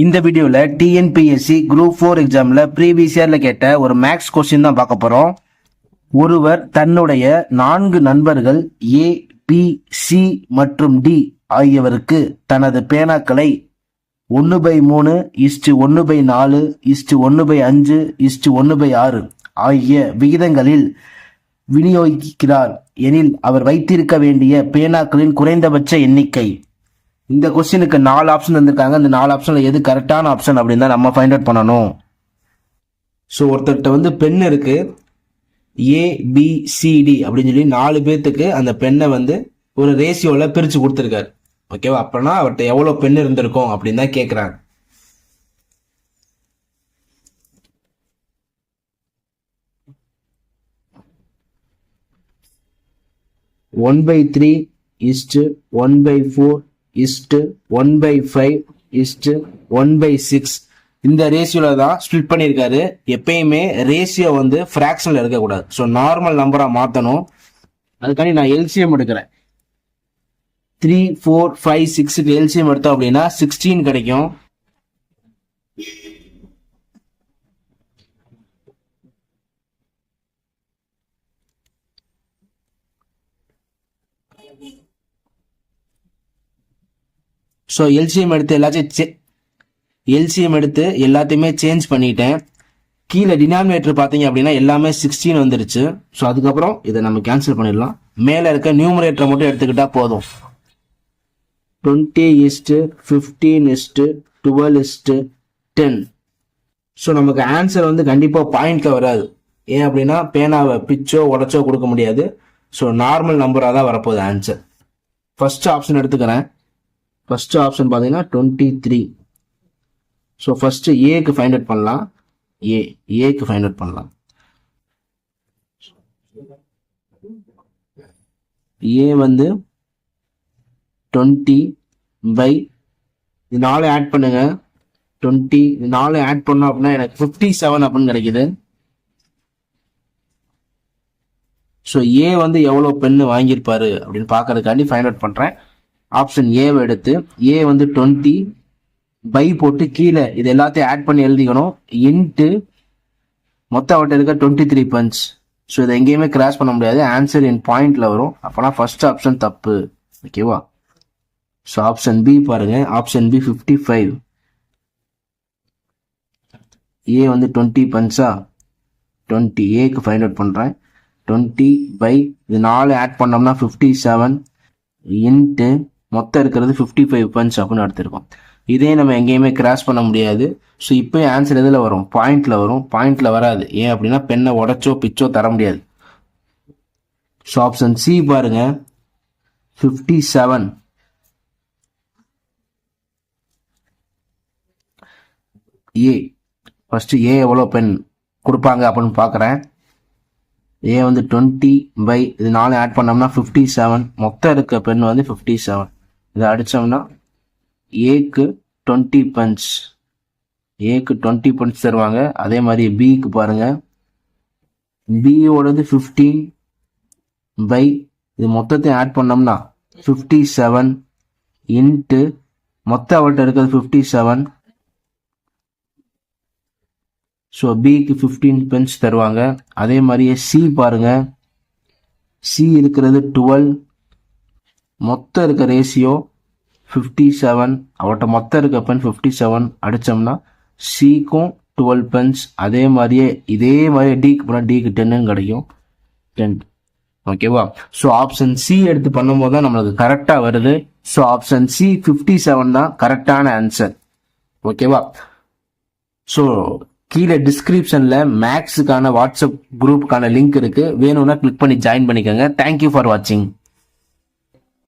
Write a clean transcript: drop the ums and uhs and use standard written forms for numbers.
இந்த வீடியோல TNPSC group 4 எக்ஸாம்ல ப்ரீவியஸ் இயர்ல கேட்ட ஒரு மேக்ஸ் கொஸ்டின் தான் பார்க்க போறோம். ஒருவர் தன்னுடைய 4 நண்பர்கள் ஏ, பி, சி மற்றும் டி ஆகியவருக்கு தனது பேனாக்களை 1/3:1/4:1/5:1/6 ஆகிய விகிதங்களில் விநியோகிக்கிறார் எனில் அவர் வைத்திருக்க வேண்டிய பேனாக்களின் குறைந்தபட்ச எண்ணிக்கை. இந்த கொஸ்டினுக்கு 4 ஆப்ஷன் வந்திருக்காங்க. இந்த 4 ஆப்ஷன்ல எது கரெக்டான ஆப்ஷன் அப்படின்னு தான் நம்ம ஃபைண்ட் அவுட் பண்ணணும். ஸோ ஒருத்தர்கிட்ட பென் இருக்கு, ஏபிசிடி அப்படின்னு சொல்லி 4 பேர்த்துக்கு அந்த பெண்ணை ஒரு ரேஷியோல பிரிச்சு கொடுத்துருக்காரு. ஓகேவா? அப்படின்னா அவர்கிட்ட எவ்வளவு பென் இருந்திருக்கும் அப்படின்னு தான் கேட்குறாங்க. ஒன் பை 3:1/4:1/5:1/6 இந்த ரேஷியோல தான் ஸ்பிளிட் பண்ணியிருக்காரு. எப்பயுமே ரேஷியோ ஃபிராக்ஷன்ல இருக்கக்கூடாது. ஸோ நார்மல் நம்பரா மாற்றணும். அதுக்காண்டி நான் எல்சிஎம் எடுக்கிறேன். 3, 4, 5, 6க்கு எல்சிஎம் எடுத்தோம் அப்படின்னா 16 கிடைக்கும். ஸோ எல்சிஎம் எடுத்து எல்லாத்தையுமே சேஞ்ச் பண்ணிட்டேன். கீழே டினாமினேட்டர் பார்த்தீங்க அப்படின்னா எல்லாமே 16 வந்துருச்சு. ஸோ அதுக்கப்புறம் இதை நம்ம கேன்சல் பண்ணிடலாம். மேலே இருக்க நியூமரேட்டரை மட்டும் எடுத்துக்கிட்டா போதும். 20:15:12:10. ஸோ நமக்கு ஆன்சர் கண்டிப்பாக பாயிண்ட்ல வராது. ஏன் அப்படின்னா பேனாவை பிச்சோ உடச்சோ கொடுக்க முடியாது. ஸோ நார்மல் நம்பராக தான் வரப்போகுது ஆன்சர். ஃபர்ஸ்ட் ஆப்ஷன் எடுத்துக்கிறேன். ஃபர்ஸ்ட் ஆப்ஷன் பார்த்தீங்கன்னா 23. ஸோ ஃபர்ஸ்ட் ஏக்கு ஃபைண்ட் அவுட் பண்ணலாம். ஏக்கு ஃபைண்ட் அவுட் பண்ணலாம். ஏ 20 பை 4 ஆட் பண்ணுங்க. 20 4 ஆட் பண்ணோம் அப்படின்னா எனக்கு 57 அப்படின்னு கிடைக்குது. ஸோ ஏ எவ்வளோ பென்னு வாங்கியிருப்பாரு அப்படின்னு பார்க்கறதுக்காண்டி ஃபைண்ட் அவுட் பண்ணுறேன். ஆப்ஷன் ஏவை எடுத்து ஏ 20 பை போட்டு கீழே இது எல்லாத்தையும் ஆட் பண்ணி எழுதிக்கணும். இன்ட்டு மொத்தம் அவர்கிட்ட இருக்க 23 பஞ்ச். ஸோ இதை எங்கேயுமே கிராஸ் பண்ண முடியாது. ஆன்சர் என் பாயிண்ட்ல வரும். அப்போனா ஃபர்ஸ்ட் ஆப்ஷன் தப்பு. ஓகேவா? ஸோ ஆப்ஷன் பி பாருங்க. Option B 55. ஏ 20 பஞ்சா 20 ஏக்கு ஃபைண்ட் அவுட் பண்றேன். 20 பை இது 4 ஆட் பண்ணோம்னா 57 இன்ட்டு மொத்தம் இருக்கிறது 55 பஞ்ச் அப்படின்னு எடுத்திருக்கோம். இதே நம்ம எங்கேயுமே கிராஸ் பண்ண முடியாது. ஸோ இப்போ ஆன்சர் எதில் வரும்? பாயிண்ட்ல வரும். பாயிண்ட்ல வராது. ஏன் அப்படின்னா பெண்ணை உடச்சோ பிச்சோ தர முடியாது. ஸோ ஆப்ஷன் சி பாருங்க 57. ஏ ஃபர்ஸ்ட் ஏ எவ்வளோ பென் கொடுப்பாங்க அப்படின்னு பார்க்குறேன். ஏ 20 பை இது 4 ஆட் பண்ணோம்னா 57. மொத்தம் இருக்க பென் 57. இதை அடிச்சோம்னா ஏக்கு 20 பஞ்ச். ஏக்கு 20 பஞ்ச் தருவாங்க. அதே மாதிரி பிக்கு பாருங்க. பியோடது 15 பை இது மொத்தத்தையும் ஆட் பண்ணோம்னா 57 இன்ட்டு மொத்தம் அவர்கிட்ட இருக்கிறது 57. ஸோ பிக்கு 15 பென்ஸ் தருவாங்க. அதே மாதிரியே சி பாருங்க. சி இருக்கிறது 12. மொத்தம் இருக்க ரேஷியோ 57. அவர்கிட்ட மொத்தம் இருக்க பென் 57. அடிச்சோம்னா சிக்கும் 12 பென்ஸ். அதே மாதிரியே இதே மாதிரி டிக்கு போனால் டிக்கு 10 கிடைக்கும். 10. ஓகேவா? ஸோ ஆப்ஷன் சி எடுத்து பண்ணும்போது தான் நம்மளுக்கு கரெக்டாக வருது. ஸோ ஆப்ஷன் சி 57 தான் கரெக்டான ஆன்சர். ஓகேவா? ஸோ கீழே டிஸ்கிரிப்ஷன்ல மேக்ஸுக்கான வாட்ஸ்அப் குரூப்புக்கான லிங்க் இருக்கு. வேணும்னா கிளிக் பண்ணி ஜாயின் பண்ணிக்கோங்க. தேங்க்யூ ஃபார் வாட்சிங்.